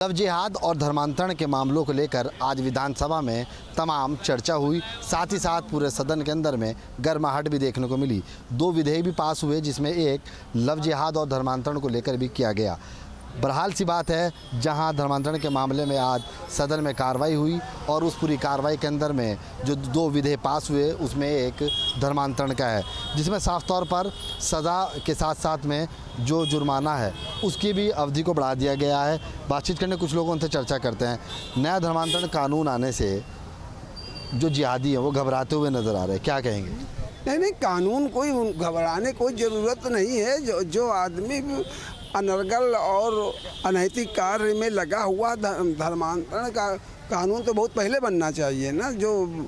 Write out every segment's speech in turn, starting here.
Love जिहाद और धर्मांतरण के मामलों को लेकर आज विधानसभा में तमाम चर्चा हुई। साथ ही साथ पूरे सदन के अंदर में गर्माहट भी देखने को मिली। 2 विधेयक भी पास हुए, जिसमें एक लव जिहाद और धर्मांतरण को लेकर भी किया गया। बहरहाल सी बात है, जहां धर्मांतरण के मामले में आज सदन में कार्रवाई हुई और उस पूरी कार्रवाई के अंदर में जो 2 विधेयक पास हुए उसमें एक धर्मांतरण का है, जिसमें साफ तौर पर सज़ा के साथ साथ में जो जुर्माना है उसकी भी अवधि को बढ़ा दिया गया है। बातचीत करने कुछ लोगों से चर्चा करते हैं। नया धर्मांतरण कानून आने से जो जिहादी हैं वो घबराते हुए नज़र आ रहे हैं, क्या कहेंगे? नहीं, कानून कोई घबराने कोई ज़रूरत नहीं है। जो आदमी अनर्गल और अनैतिक कार्य में लगा हुआ, धर्मांतरण का कानून तो बहुत पहले बनना चाहिए ना। जो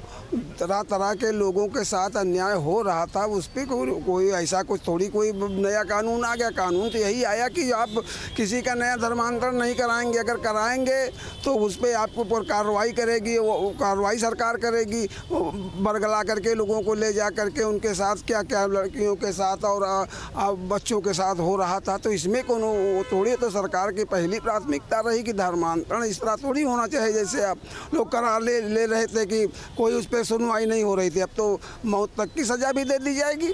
तरह तरह के लोगों के साथ अन्याय हो रहा था उस पर कोई ऐसा कुछ थोड़ी कोई नया कानून आ गया। कानून तो यही आया कि आप किसी का नया धर्मांतरण नहीं कराएंगे, अगर कराएंगे तो उस पर आपके ऊपर कार्रवाई करेगी, वो कार्रवाई सरकार करेगी। बरगला करके लोगों को ले जा करके उनके साथ क्या क्या लड़कियों के साथ और बच्चों के साथ हो रहा था, तो इसमें कोनो थोड़ी तो सरकार की पहली प्राथमिकता रही कि धर्मांतरण इस तरह थोड़ी होना चाहिए जैसे आप लोग करा ले रहे थे कि कोई उस पर सुनवाई नहीं हो रही थी। अब तो मौत तक की सज़ा भी दे दी जाएगी।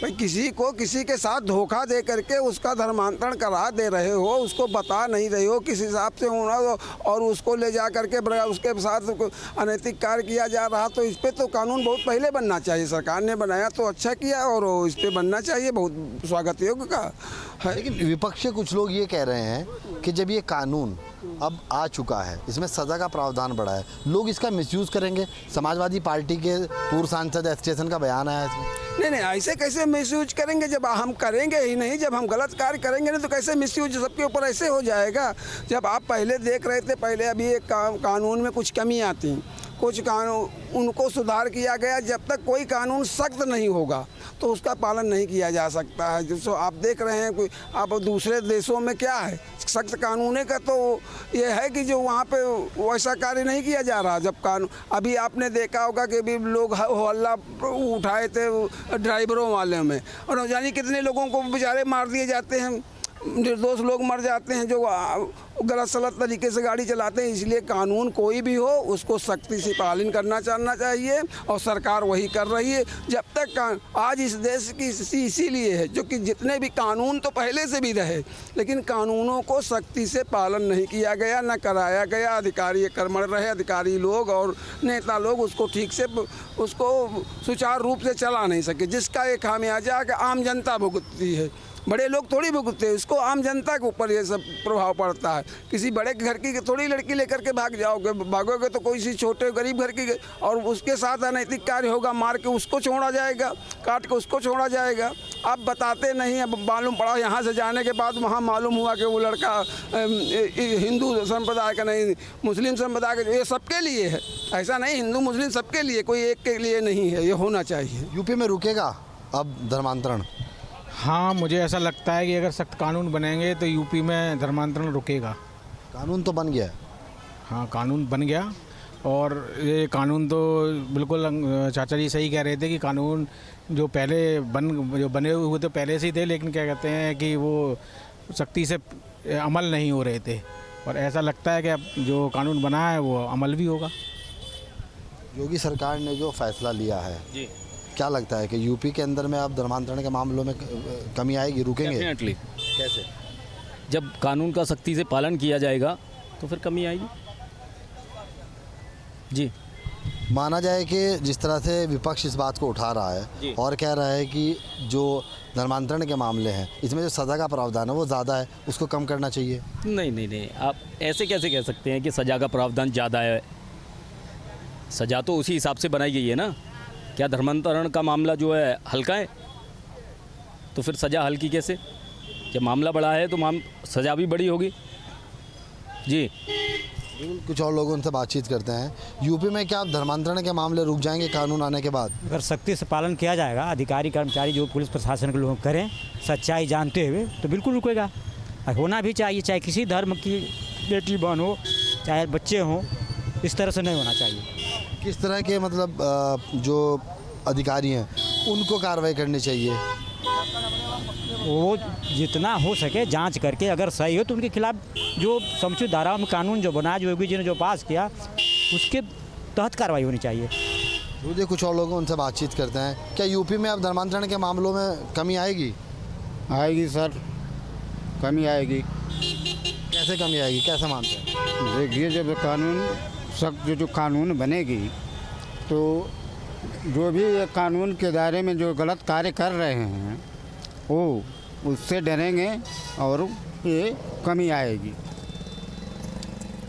भाई किसी को किसी के साथ धोखा दे करके उसका धर्मांतरण करा दे रहे हो, उसको बता नहीं रहे हो किस हिसाब से होना, और उसको ले जा करके उसके साथ अनैतिक कार्य किया जा रहा, तो इस पर तो कानून बहुत पहले बनना चाहिए। सरकार ने बनाया तो अच्छा किया और इस पर बनना चाहिए, बहुत स्वागत योग्य का है। लेकिन विपक्ष के कुछ लोग ये कह रहे हैं कि जब ये कानून अब आ चुका है, इसमें सज़ा का प्रावधान बढ़ा है, लोग इसका मिसयूज़ करेंगे। समाजवादी पार्टी के पूर्व सांसद एस स्टेशन का बयान आया इसमें। नहीं, ऐसे कैसे मिसयूज करेंगे? जब हम करेंगे ही नहीं, जब हम गलत कार्य करेंगे नहीं तो कैसे मिसयूज सबके ऊपर ऐसे हो जाएगा? जब आप पहले देख रहे थे, पहले अभी एक कानून में कुछ कमी आती, कुछ कानून उनको सुधार किया गया। जब तक कोई कानून सख्त नहीं होगा तो उसका पालन नहीं किया जा सकता है। जो आप देख रहे हैं कोई आप दूसरे देशों में क्या है, सख्त कानून का तो ये है कि जो वहाँ पे वैसा कार्य नहीं किया जा रहा। जब कानून अभी आपने देखा होगा कि अभी लोग हल्ला उठाए थे ड्राइवरों वाले में, और जानिए कितने लोगों को बेचारे मार दिए जाते हैं, निर्दोष लोग मर जाते हैं जो गलत सलत तरीके से गाड़ी चलाते हैं। इसलिए कानून कोई भी हो उसको सख्ती से पालन करना चाहिए और सरकार वही कर रही है। जब तक आज इस देश की इसीलिए है जो कि जितने भी कानून तो पहले से भी रहे, लेकिन कानूनों को सख्ती से पालन नहीं किया गया, न कराया गया। अधिकारी कर्मठ रहे, अधिकारी लोग और नेता लोग उसको ठीक से उसको सुचारू रूप से चला नहीं सके, जिसका एक खामियाजा कि आम जनता भुगतती है। बड़े लोग थोड़ी भुगतते हैं, उसको आम जनता के ऊपर ये सब प्रभाव पड़ता है। किसी बड़े घर की थोड़ी लड़की लेकर के भागोगे तो कोई सी छोटे गरीब घर की, और उसके साथ अनैतिक कार्य होगा, मार के उसको छोड़ा जाएगा, काट के उसको छोड़ा जाएगा। आप बताते नहीं। अब मालूम पड़ा यहाँ से जाने के बाद वहाँ मालूम हुआ कि वो लड़का हिंदू संप्रदाय का नहीं, मुस्लिम संप्रदाय का। ये सबके लिए है, ऐसा नहीं हिंदू मुस्लिम सबके लिए, कोई एक के लिए नहीं है। ये होना चाहिए। यूपी में रुकेगा अब धर्मांतरण? हाँ, मुझे ऐसा लगता है कि अगर सख्त कानून बनेंगे तो यूपी में धर्मांतरण रुकेगा। कानून तो बन गया है। हाँ, कानून बन गया, और ये कानून तो बिल्कुल चाचा जी सही कह रहे थे कि कानून जो बने हुए तो पहले से ही थे, लेकिन क्या कहते हैं कि वो सख्ती से अमल नहीं हो रहे थे। और ऐसा लगता है कि अब जो कानून बना है वो अमल भी होगा। योगी सरकार ने जो फैसला लिया है जी, क्या लगता है कि यूपी के अंदर में अब धर्मांतरण के मामलों में कमी आएगी, रुकेंगे? डेफिनेटली। कैसे? जब कानून का सख्ती से पालन किया जाएगा तो फिर कमी आएगी। जी, माना जाए कि जिस तरह से विपक्ष इस बात को उठा रहा है और कह रहा है कि जो धर्मांतरण के मामले हैं इसमें जो सज़ा का प्रावधान है वो ज़्यादा है, उसको कम करना चाहिए। नहीं, आप ऐसे कैसे कह सकते हैं कि सज़ा का प्रावधान ज़्यादा है? सज़ा तो उसी हिसाब से बनाई गई है ना। क्या धर्मांतरण का मामला जो है हल्का है तो फिर सज़ा हल्की कैसे? जब मामला बड़ा है तो सज़ा भी बड़ी होगी। जी, कुछ और लोगों से बातचीत करते हैं। यूपी में क्या धर्मांतरण के मामले रुक जाएंगे कानून आने के बाद? अगर सख्ती से पालन किया जाएगा, अधिकारी कर्मचारी जो पुलिस प्रशासन के लोग करें सच्चाई जानते हुए, तो बिल्कुल रुकेगा। होना भी चाहिए, चाहे किसी धर्म की बेटी बहन हो, चाहे बच्चे हों, इस तरह से नहीं होना चाहिए। किस तरह के मतलब जो अधिकारी हैं उनको कार्रवाई करनी चाहिए? वो जितना हो सके जांच करके अगर सही हो तो उनके खिलाफ जो समुचित धाराओं में कानून जो बना, जो योगी जी ने जो पास किया, उसके तहत कार्रवाई होनी चाहिए। मुझे कुछ और लोगों उनसे बातचीत करते हैं। क्या यूपी में अब धर्मांतरण के मामलों में कमी आएगी? आएगी सर, कमी आएगी। कैसे कमी आएगी, कैसे मानते हैं? देखिए, जब कानून सख्त जो कानून बनेगी तो जो भी ये कानून के दायरे में जो गलत कार्य कर रहे हैं वो उससे डरेंगे और ये कमी आएगी।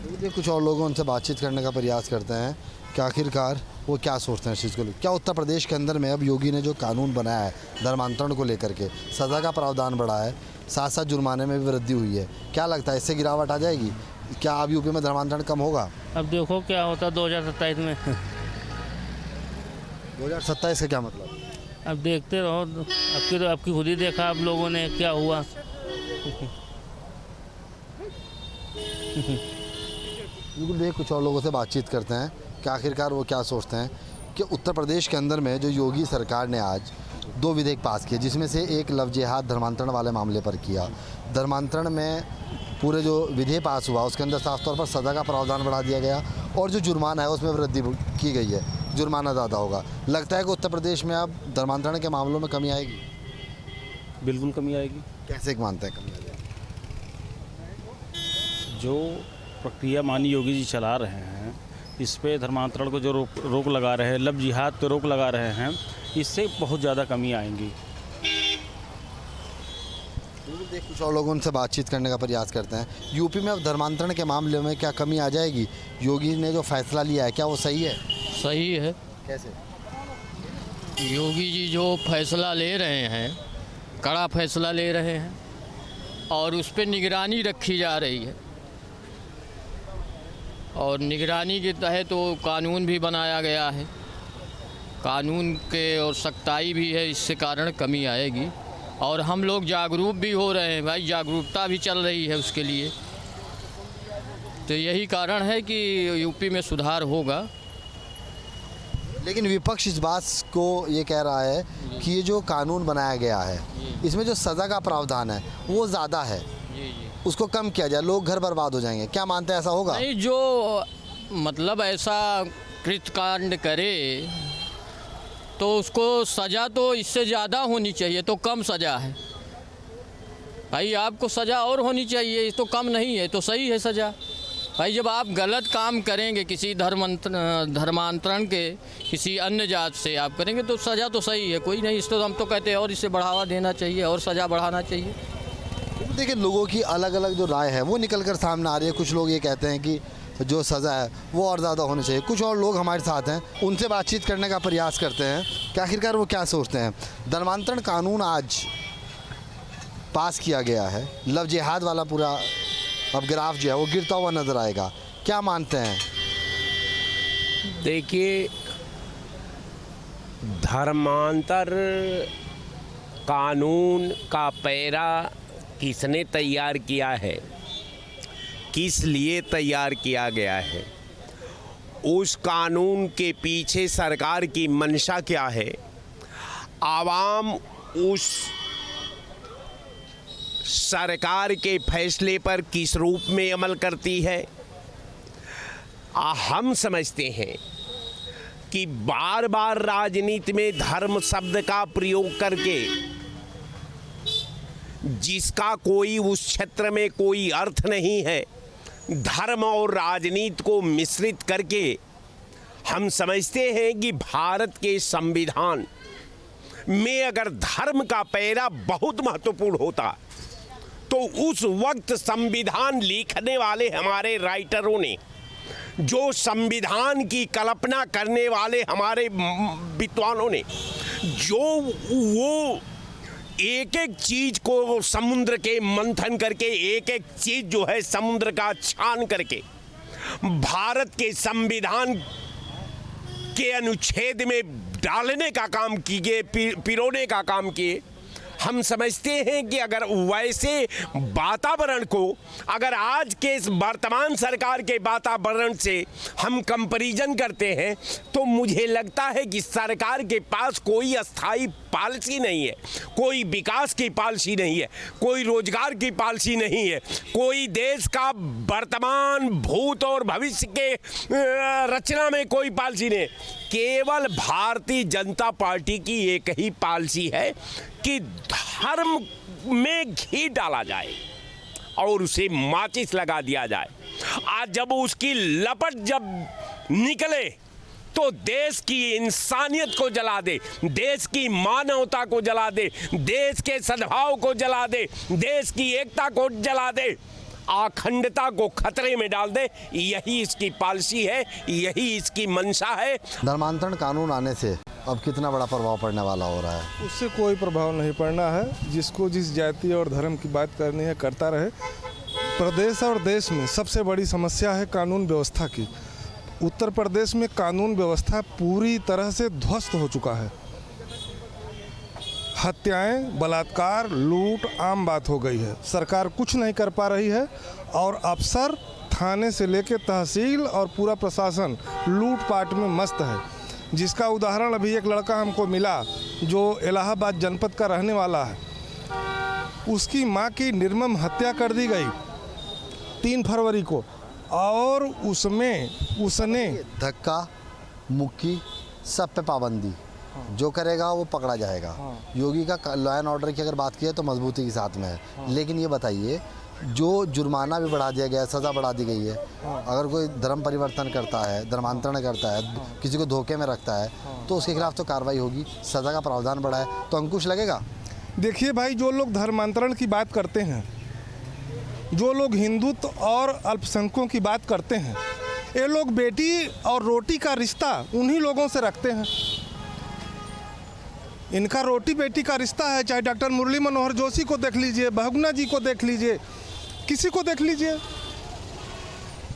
मुझे कुछ और लोगों उनसे बातचीत करने का प्रयास करते हैं कि आखिरकार वो क्या सोचते हैं इस चीज़ को लेकर। क्या उत्तर प्रदेश के अंदर में अब योगी ने जो कानून बनाया है धर्मांतरण को लेकर के, सज़ा का प्रावधान बढ़ा है, साथ साथ जुर्माने में भी वृद्धि हुई है, क्या लगता है इससे गिरावट आ जाएगी? क्या अब यूपी में धर्मांतरण कम होगा? अब देखो क्या होता 2027 में। 2027 का क्या मतलब? अब देखते रहो, आपकी खुद ही देखा आप लोगों ने क्या हुआ। बिल्कुल, देख कुछ और लोगों से बातचीत करते हैं कि आखिरकार वो क्या सोचते हैं कि उत्तर प्रदेश के अंदर में जो योगी सरकार ने आज 2 विधेयक पास किए, जिसमें से एक लव जिहाद धर्मांतरण वाले मामले पर किया। धर्मांतरण में पूरे जो विधेयक पास हुआ उसके अंदर साफ तौर पर सज़ा का प्रावधान बढ़ा दिया गया और जो जुर्माना है उसमें वृद्धि की गई है, जुर्माना ज़्यादा होगा। लगता है कि उत्तर प्रदेश में अब धर्मांतरण के मामलों में कमी आएगी? बिल्कुल कमी आएगी। कैसे मानते हैं कमी आएगी? जो प्रक्रिया माननीय योगी जी चला रहे हैं, इस पे धर्मांतरण को जो रोक लगा रहे हैं, लव जिहाद पे रोक लगा रहे हैं, इससे बहुत ज़्यादा कमी आएंगी। देख कुछ और लोगों उनसे बातचीत करने का प्रयास करते हैं। यूपी में अब धर्मांतरण के मामले में क्या कमी आ जाएगी? योगी ने जो फैसला लिया है क्या वो सही है? सही है। कैसे? योगी जी जो फैसला ले रहे हैं, कड़ा फैसला ले रहे हैं और उस पर निगरानी रखी जा रही है और निगरानी के तहत तो कानून भी बनाया गया है, कानून के और सख्ताई भी है, इससे कारण कमी आएगी और हम लोग जागरूक भी हो रहे हैं भाई, जागरूकता भी चल रही है उसके लिए। तो यही कारण है कि यूपी में सुधार होगा। लेकिन विपक्ष इस बात को ये कह रहा है कि ये जो कानून बनाया गया है इसमें जो सज़ा का प्रावधान है वो ज़्यादा है, उसको कम किया जाए, लोग घर बर्बाद हो जाएंगे। क्या मानते हैं ऐसा होगा? नहीं, जो मतलब ऐसा कृतकांड करे तो उसको सज़ा तो इससे ज़्यादा होनी चाहिए, तो कम सज़ा है भाई। आपको सज़ा और होनी चाहिए, तो कम नहीं है तो सही है सज़ा भाई। जब आप गलत काम करेंगे किसी धर्मांतरण के किसी अन्य जात से आप करेंगे तो सज़ा तो सही है, कोई नहीं। इस तो हम तो कहते हैं और इसे बढ़ावा देना चाहिए और सज़ा बढ़ाना चाहिए। देखिए, लोगों की अलग अलग जो राय है वो निकल कर सामने आ रही है। कुछ लोग ये कहते हैं कि जो सज़ा है वो और ज़्यादा होनी चाहिए। कुछ और लोग हमारे साथ हैं, उनसे बातचीत करने का प्रयास करते हैं कि आखिरकार वो क्या सोचते हैं। धर्मांतरण कानून आज पास किया गया है, लव जिहाद वाला पूरा अब ग्राफ जो है वो गिरता हुआ नज़र आएगा। क्या मानते हैं? देखिए, धर्मांतर कानून का पैरा किसने तैयार किया है, किस लिए तैयार किया गया है, उस कानून के पीछे सरकार की मंशा क्या है, आवाम उस सरकार के फैसले पर किस रूप में अमल करती है। हम समझते हैं कि बार बार राजनीति में धर्म शब्द का प्रयोग करके जिसका कोई उस क्षेत्र में कोई अर्थ नहीं है, धर्म और राजनीति को मिश्रित करके हम समझते हैं कि भारत के संविधान में अगर धर्म का पैरा बहुत महत्वपूर्ण होता तो उस वक्त संविधान लिखने वाले हमारे राइटरों ने, जो संविधान की कल्पना करने वाले हमारे विद्वानों ने, जो वो एक एक चीज को समुद्र के मंथन करके, एक एक चीज जो है समुद्र का छान करके भारत के संविधान के अनुच्छेद में डालने का काम किए, पिरोने का काम किए। हम समझते हैं कि अगर वैसे वातावरण को अगर आज के इस वर्तमान सरकार के वातावरण से हम कंपैरिजन करते हैं तो मुझे लगता है कि सरकार के पास कोई अस्थाई पॉलिसी नहीं है, कोई विकास की पॉलिसी नहीं है, कोई रोजगार की पॉलिसी नहीं है, कोई देश का वर्तमान, भूत और भविष्य के रचना में कोई पॉलिसी नहीं है। केवल भारतीय जनता पार्टी की एक ही पॉलिसी है कि धर्म में घी डाला जाए और उसे माचिस लगा दिया जाए। आज जब उसकी लपट जब निकले तो देश की इंसानियत को जला दे, देश की मानवता को जला दे, देश के सद्भाव को जला दे, देश की एकता को जला दे, अखंडता को खतरे में डाल दे। यही इसकी पॉलिसी है, यही इसकी मंशा है। धर्मांतरण कानून आने से अब कितना बड़ा प्रभाव पड़ने वाला हो रहा है? उससे कोई प्रभाव नहीं पड़ना है। जिसको जिस जाति और धर्म की बात करनी है करता रहे। प्रदेश और देश में सबसे बड़ी समस्या है कानून व्यवस्था की। उत्तर प्रदेश में कानून व्यवस्था पूरी तरह से ध्वस्त हो चुका है। हत्याएं, बलात्कार, लूट आम बात हो गई है। सरकार कुछ नहीं कर पा रही है और अफसर थाने से लेकर तहसील और पूरा प्रशासन लूटपाट में मस्त है। जिसका उदाहरण अभी एक लड़का हमको मिला जो इलाहाबाद जनपद का रहने वाला है। उसकी मां की निर्मम हत्या कर दी गई 3 फरवरी को और उसने धक्का मुक्की सब पे पाबंदी, जो करेगा वो पकड़ा जाएगा। योगी का लॉ एंड ऑर्डर की अगर बात की है तो मजबूती के साथ में है। लेकिन ये बताइए, जो जुर्माना भी बढ़ा दिया गया है, सज़ा बढ़ा दी गई है, अगर कोई धर्म परिवर्तन करता है, धर्मांतरण करता है, किसी को धोखे में रखता है तो उसके खिलाफ तो कार्रवाई होगी। सज़ा का प्रावधान बढ़ा है तो अंकुश लगेगा। देखिए भाई, जो लोग धर्मांतरण की बात करते हैं, जो लोग हिंदुत्व और अल्पसंख्यकों की बात करते हैं, ये लोग बेटी और रोटी का रिश्ता उन्हीं लोगों से रखते हैं। इनका रोटी बेटी का रिश्ता है। चाहे डॉक्टर मुरली मनोहर जोशी को देख लीजिए, बहुगुणा जी को देख लीजिए, किसी को देख लीजिए।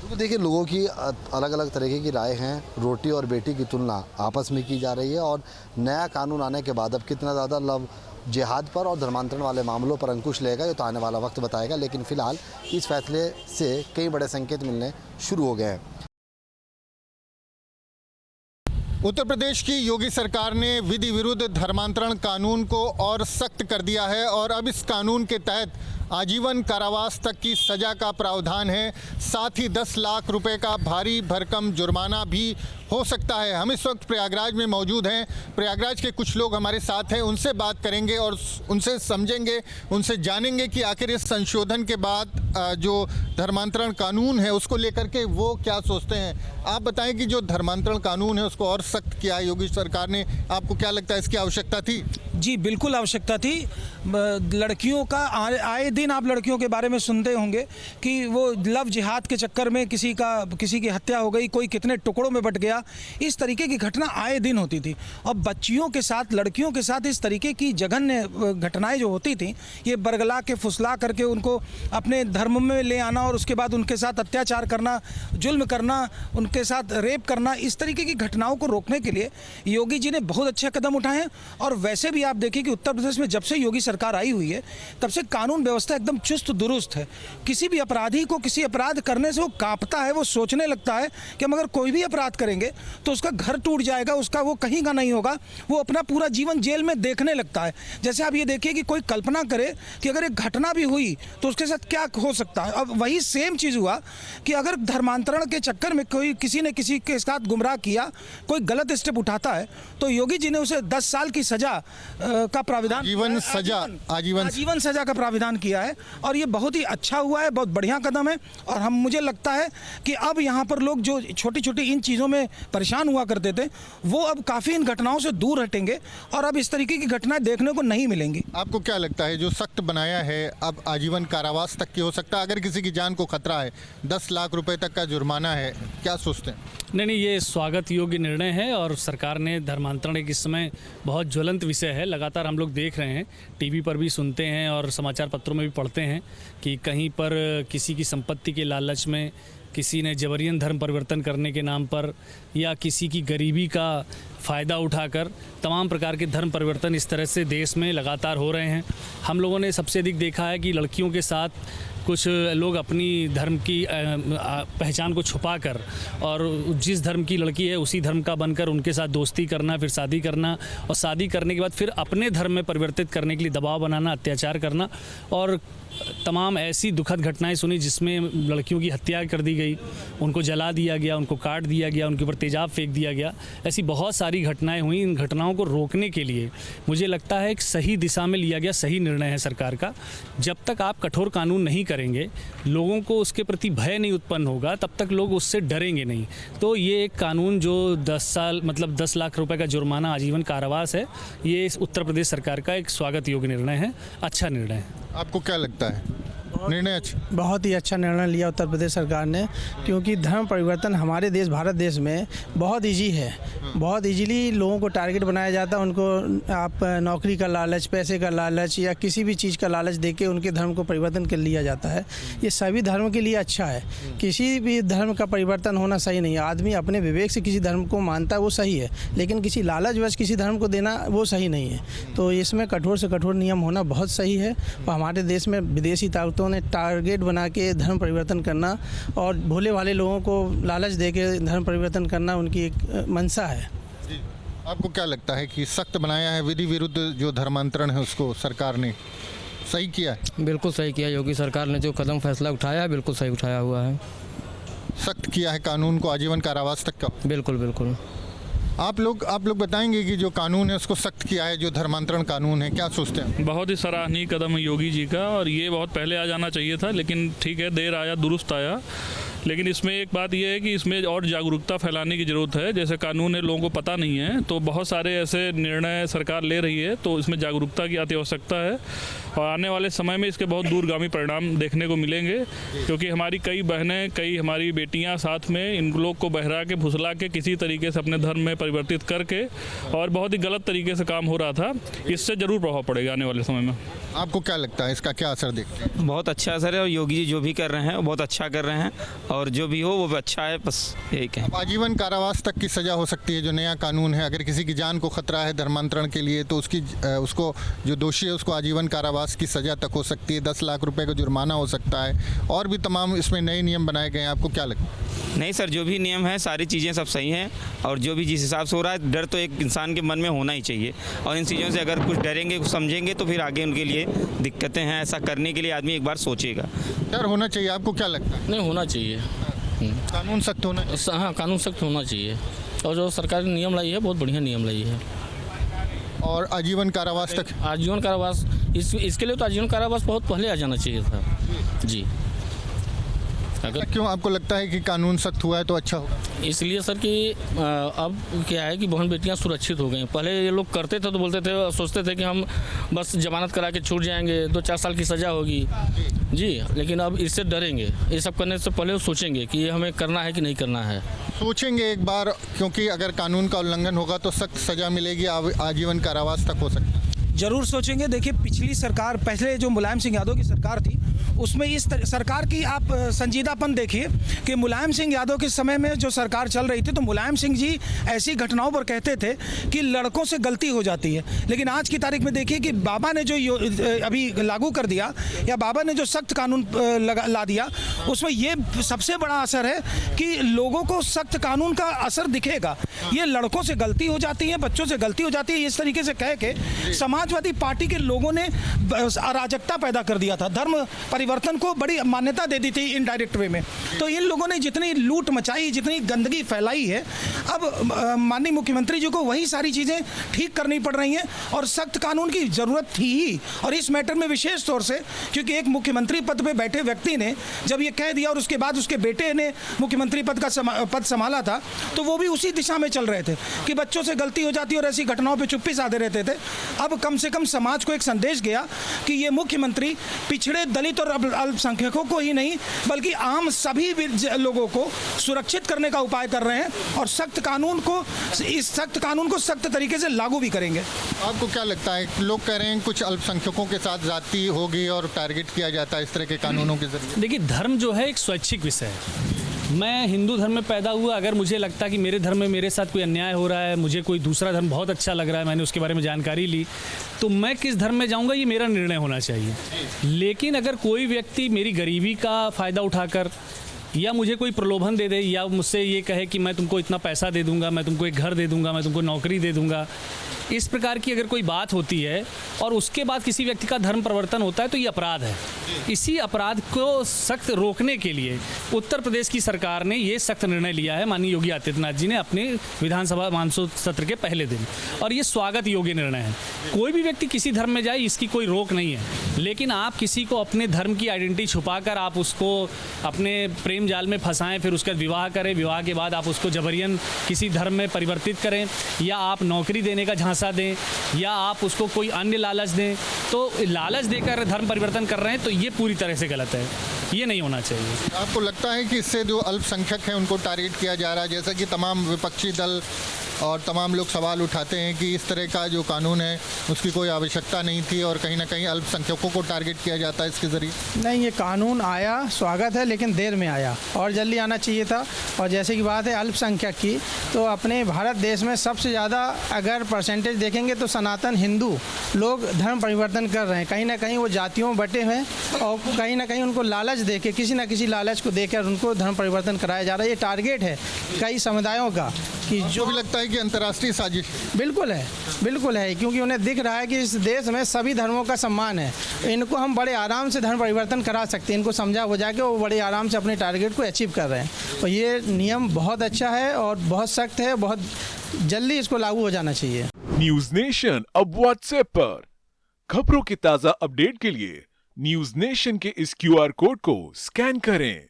तो देखिए, लोगों की अलग अलग तरीके की राय हैं। रोटी और बेटी की तुलना आपस में की जा रही है और नया कानून आने के बाद अब कितना ज़्यादा लव जिहाद पर और धर्मांतरण वाले मामलों पर अंकुश लेगा ये तो आने वाला वक्त बताएगा। लेकिन फिलहाल इस फैसले से कई बड़े संकेत मिलने शुरू हो गए हैं। उत्तर प्रदेश की योगी सरकार ने विधि विरुद्ध धर्मांतरण कानून को और सख्त कर दिया है और अब इस कानून के तहत आजीवन कारावास तक की सज़ा का प्रावधान है। साथ ही 10 लाख रुपए का भारी भरकम जुर्माना भी हो सकता है। हम इस वक्त प्रयागराज में मौजूद हैं। प्रयागराज के कुछ लोग हमारे साथ हैं, उनसे बात करेंगे और उनसे समझेंगे, उनसे जानेंगे कि आखिर इस संशोधन के बाद जो धर्मांतरण कानून है उसको लेकर के वो क्या सोचते हैं। आप बताएं कि जो धर्मांतरण कानून है उसको और सख्त किया है योगी सरकार ने, आपको क्या लगता है इसकी आवश्यकता थी? जी बिल्कुल आवश्यकता थी। लड़कियों का आए दिन आप लड़कियों के बारे में सुनते होंगे कि वो लव जिहाद के चक्कर में किसी की हत्या हो गई, कोई कितने टुकड़ों में बट गया। इस तरीके की घटना आए दिन होती थी और बच्चियों के साथ, लड़कियों के साथ इस तरीके की जघन्य घटनाएं जो होती थी, ये बरगला के फुसला करके उनको अपने धर्म में ले आना और उसके बाद उनके साथ अत्याचार करना, जुल्म करना, उनके साथ रेप करना, इस तरीके की घटनाओं को रोकने के लिए योगी जी ने बहुत अच्छे कदम उठाए हैं। और वैसे भी आप देखिए कि उत्तर प्रदेश में जब से योगी सरकार आई हुई है तब से कानून व्यवस्था एकदम चुस्त दुरुस्त है। किसी भी अपराधी को किसी अपराध करने से वो कांपता है, वो सोचने लगता है कि हम अगर कोई भी अपराध करेंगे तो उसका घर टूट जाएगा, उसका वो कहीं का नहीं होगा, वो अपना पूरा जीवन जेल में देखने लगता है। जैसे आप ये देखिए कि कोई कल्पना करे कि अगर एक घटना भी हुई तो उसके साथ क्या हो सकता है। अब वही सेम चीज़ हुआ कि अगर धर्मांतरण के चक्कर में कोई किसी ने किसी के साथ गुमराह किया, कोई गलत स्टेप उठाता है तो योगी जी ने उसे 10 साल की सजा का प्राविधान, आजीवन सजा का प्राविधान किया है और ये बहुत ही अच्छा हुआ है, बहुत बढ़िया कदम है। और मुझे लगता है कि अब यहाँ पर लोग जो छोटी छोटी इन चीज़ों में परेशान हुआ करते थे वो अब काफ़ी इन घटनाओं से दूर हटेंगे और अब इस तरीके की घटनाएं देखने को नहीं मिलेंगी। आपको क्या लगता है जो सख्त बनाया है अब आजीवन कारावास तक की हो सकता है, अगर किसी की जान को खतरा है, 10 लाख रुपए तक का जुर्माना है, क्या सोचते हैं? नहीं, ये स्वागत योग्य निर्णय है और सरकार ने धर्मांतरण एक इस समय बहुत ज्वलंत विषय है। लगातार हम लोग देख रहे हैं, टीवी पर भी सुनते हैं और समाचार पत्रों में भी पढ़ते हैं कि कहीं पर किसी की संपत्ति के लालच में किसी ने जबरियन धर्म परिवर्तन करने के नाम पर या किसी की गरीबी का फ़ायदा उठाकर तमाम प्रकार के धर्म परिवर्तन इस तरह से देश में लगातार हो रहे हैं। हम लोगों ने सबसे अधिक देखा है कि लड़कियों के साथ कुछ लोग अपनी धर्म की पहचान को छुपाकर और जिस धर्म की लड़की है उसी धर्म का बनकर उनके साथ दोस्ती करना, फिर शादी करना और शादी करने के बाद फिर अपने धर्म में परिवर्तित करने के लिए दबाव बनाना, अत्याचार करना और तमाम ऐसी दुखद घटनाएं सुनी जिसमें लड़कियों की हत्या कर दी गई, उनको जला दिया गया, उनको काट दिया गया, उनके ऊपर तेजाब फेंक दिया गया। ऐसी बहुत सारी घटनाएं हुई। इन घटनाओं को रोकने के लिए मुझे लगता है एक सही दिशा में लिया गया सही निर्णय है सरकार का। जब तक आप कठोर कानून नहीं करेंगे, लोगों को उसके प्रति भय नहीं उत्पन्न होगा, तब तक लोग उससे डरेंगे नहीं। तो ये एक कानून जो 10 साल मतलब 10 लाख रुपए का जुर्माना, आजीवन कारावास है, ये इस उत्तर प्रदेश सरकार का एक स्वागत योग्य निर्णय है, अच्छा निर्णय है। आपको क्या लगता है निर्णय अच्छा? बहुत ही अच्छा निर्णय लिया उत्तर प्रदेश सरकार ने, क्योंकि धर्म परिवर्तन हमारे देश भारत देश में बहुत इजी है। बहुत इजीली लोगों को टारगेट बनाया जाता है। उनको आप नौकरी का लालच, पैसे का लालच या किसी भी चीज़ का लालच देके उनके धर्म को परिवर्तन कर लिया जाता है। ये सभी धर्म के लिए अच्छा है। किसी भी धर्म का परिवर्तन होना सही नहीं है। आदमी अपने विवेक से किसी धर्म को मानता है वो सही है, लेकिन किसी लालचवश किसी धर्म को देना वो सही नहीं है। तो इसमें कठोर से कठोर नियम होना बहुत सही है। और हमारे देश में विदेशी ताकतों ने टारगेट बना के धर्म परिवर्तन करना और भोले भाले लोगों को लालच दे के धर्म परिवर्तन करना उनकी एक मंशा है। आपको क्या लगता है कि सख्त बनाया है विधि विरुद्ध जो धर्मांतरण है उसको सरकार ने सही किया है? बिल्कुल सही किया। योगी सरकार ने जो कदम फैसला उठाया है बिल्कुल सही उठाया हुआ है। सख्त किया है कानून को, आजीवन कारावास तक का। बिल्कुल बिल्कुल। आप लोग बताएंगे कि जो कानून है उसको सख्त किया है, जो धर्मांतरण कानून है, क्या सोचते हैं? बहुत ही सराहनीय कदम है योगी जी का, और ये बहुत पहले आ जाना चाहिए था, लेकिन ठीक है, देर आया दुरुस्त आया। लेकिन इसमें एक बात यह है कि इसमें और जागरूकता फैलाने की ज़रूरत है। जैसे कानून है, लोगों को पता नहीं है, तो बहुत सारे ऐसे निर्णय सरकार ले रही है, तो इसमें जागरूकता की अति आवश्यकता है। और आने वाले समय में इसके बहुत दूरगामी परिणाम देखने को मिलेंगे, क्योंकि हमारी कई बहनें, कई हमारी बेटियां साथ में इन लोग को बहरा के, फुसला के किसी तरीके से अपने धर्म में परिवर्तित करके, और बहुत ही गलत तरीके से काम हो रहा था। इससे ज़रूर प्रभाव पड़ेगा आने वाले समय में। आपको क्या लगता है इसका क्या असर देखते हैं? बहुत अच्छा असर है, और योगी जी जो भी कर रहे हैं वो बहुत अच्छा कर रहे हैं, और जो भी हो वो भी अच्छा है, बस यही कहें। आजीवन कारावास तक की सज़ा हो सकती है जो नया कानून है। अगर किसी की जान को खतरा है धर्मांतरण के लिए, तो उसको जो दोषी है उसको आजीवन कारावास की सज़ा तक हो सकती है, 10 लाख रुपए का जुर्माना हो सकता है, और भी तमाम इसमें नए नियम बनाए गए हैं। आपको क्या लगता है? नहीं सर, जो भी नियम है सारी चीज़ें सब सही हैं, और जो भी जिस हिसाब से हो रहा है, डर तो एक इंसान के मन में होना ही चाहिए, और इन चीज़ों से अगर कुछ डरेंगे, कुछ समझेंगे, तो फिर आगे उनके लिए दिक्कतें हैं। ऐसा करने के लिए आदमी एक बार सोचेगा। डर होना चाहिए, आपको क्या लगता है? नहीं, होना चाहिए। कानून सख्त होना चाहिए। हाँ, कानून सख्त होना चाहिए, और जो सरकार ने नियम लाई है बहुत बढ़िया नियम लाई है। और आजीवन कारावास तक? आजीवन कारावास, इसके लिए तो आजीवन कारावास बहुत पहले आ जाना चाहिए था जी। क्यों आपको लगता है कि कानून सख्त हुआ है तो अच्छा होगा? इसलिए सर कि अब क्या है कि बहन बेटियां सुरक्षित हो गई। पहले ये लोग करते थे तो बोलते थे, सोचते थे कि हम बस जमानत करा के छूट जाएंगे, 2-4 साल की सज़ा होगी जी, लेकिन अब इससे डरेंगे। ये सब करने से पहले वो सोचेंगे कि ये हमें करना है कि नहीं करना है। सोचेंगे एक बार, क्योंकि अगर कानून का उल्लंघन होगा तो सख्त सज़ा मिलेगी, आजीवन कारावास तक हो सकता है। जरूर सोचेंगे। देखिए, पिछली सरकार, पहले जो मुलायम सिंह यादव की सरकार थी, उसमें इस सरकार की आप संजीदापन देखिए कि मुलायम सिंह यादव के समय में जो सरकार चल रही थी, तो मुलायम सिंह जी ऐसी घटनाओं पर कहते थे कि लड़कों से गलती हो जाती है। लेकिन आज की तारीख में देखिए कि बाबा ने जो अभी लागू कर दिया, या बाबा ने जो सख्त कानून ला दिया, उसमें ये सबसे बड़ा असर है कि लोगों को सख्त कानून का असर दिखेगा। ये लड़कों से गलती हो जाती है, बच्चों से गलती हो जाती है, इस तरीके से कह के समाजवादी पार्टी के लोगों ने अराजकता पैदा कर दिया था। धर्म परिवर्तन को बड़ी मान्यता दे दी थी इनडायरेक्ट वे में। तो इन लोगों ने जितनी लूट मचाई, जितनी गंदगी फैलाई है, अब माननीय मुख्यमंत्री जी को वही सारी चीज़ें ठीक करनी पड़ रही हैं, और सख्त कानून की ज़रूरत थी ही। और इस मैटर में विशेष तौर से, क्योंकि एक मुख्यमंत्री पद पे बैठे व्यक्ति ने जब ये कह दिया, और उसके बाद उसके बेटे ने मुख्यमंत्री पद संभाला था, तो वो भी उसी दिशा में चल रहे थे कि बच्चों से गलती हो जाती है और ऐसी घटनाओं पर चुप्पी साधे रहते थे। अब कम से कम समाज को एक संदेश गया कि ये मुख्यमंत्री पिछड़े, दलित और अल्पसंख्यकों को ही नहीं, बल्कि आम सभी लोगों को सुरक्षित करने का उपाय कर रहे हैं, और सख्त कानून को सख्त तरीके से लागू भी करेंगे। आपको क्या लगता है? लोग कह रहे हैं कुछ अल्पसंख्यकों के साथ जाति होगी और टारगेट किया जाता है इस तरह के कानूनों के जरिए। देखिए, धर्म जो है एक स्वैच्छिक विषय है। मैं हिंदू धर्म में पैदा हुआ, अगर मुझे लगता कि मेरे धर्म में मेरे साथ कोई अन्याय हो रहा है, मुझे कोई दूसरा धर्म बहुत अच्छा लग रहा है, मैंने उसके बारे में जानकारी ली, तो मैं किस धर्म में जाऊंगा ये मेरा निर्णय होना चाहिए। लेकिन अगर कोई व्यक्ति मेरी गरीबी का फ़ायदा उठाकर या मुझे कोई प्रलोभन दे दे या मुझसे ये कहे कि मैं तुमको इतना पैसा दे दूंगा, मैं तुमको एक घर दे दूंगा, मैं तुमको नौकरी दे दूंगा, इस प्रकार की अगर कोई बात होती है और उसके बाद किसी व्यक्ति का धर्म परिवर्तन होता है तो ये अपराध है। इसी अपराध को सख्त रोकने के लिए उत्तर प्रदेश की सरकार ने ये सख्त निर्णय लिया है, माननीय योगी आदित्यनाथ जी ने अपने विधानसभा मानसून सत्र के पहले दिन, और ये स्वागत योग्य निर्णय है। कोई भी व्यक्ति किसी धर्म में जाए इसकी कोई रोक नहीं है, लेकिन आप किसी को अपने धर्म की आइडेंटिटी छुपाकर आप उसको अपने प्रेम जाल में फंसाएं, फिर उसका विवाह करें, विवाह के बाद आप उसको जबरियन किसी धर्म में परिवर्तित करें, या आप नौकरी देने का झांसा दें, या आप उसको कोई अन्य लालच दें, तो लालच देकर धर्म परिवर्तन कर रहे हैं तो ये पूरी तरह से गलत है, ये नहीं होना चाहिए। आपको लगता है कि इससे जो अल्पसंख्यक हैं उनको टारगेट किया जा रहा है, जैसा कि तमाम विपक्षी दल और तमाम लोग सवाल उठाते हैं कि इस तरह का जो कानून है उसकी कोई आवश्यकता नहीं थी और कहीं ना कहीं अल्पसंख्यकों को टारगेट किया जाता है इसके ज़रिए? नहीं, ये कानून आया, स्वागत है, लेकिन देर में आया और जल्दी आना चाहिए था। और जैसे कि बात है अल्पसंख्यक की, तो अपने भारत देश में सबसे ज़्यादा अगर परसेंटेज देखेंगे तो सनातन हिंदू लोग धर्म परिवर्तन कर रहे हैं। कहीं ना कहीं वो जातियों में बटे हैं और कहीं ना कहीं उनको लालच दे के, किसी न किसी लालच को देकर उनको धर्म परिवर्तन कराया जा रहा है। ये टारगेट है कई समुदायों का कि जो भी लगता है कि अंतर्राष्ट्रीय साजिश बिल्कुल है, क्योंकि उन्हें दिख रहा है कि इस देश में सभी धर्मों का सम्मान है, इनको हम बड़े आराम से धर्म परिवर्तन करा सकते हैं। इनको समझा हो जाके वो बड़े आराम से अपने टारगेट को अचीव कर रहे हैं, और ये नियम बहुत अच्छा है और बहुत सख्त है, बहुत जल्दी इसको लागू हो जाना चाहिए। न्यूज नेशन अब व्हाट्सएप पर खबरों की ताज़ा अपडेट के लिए न्यूज नेशन के इस QR कोड को स्कैन करें।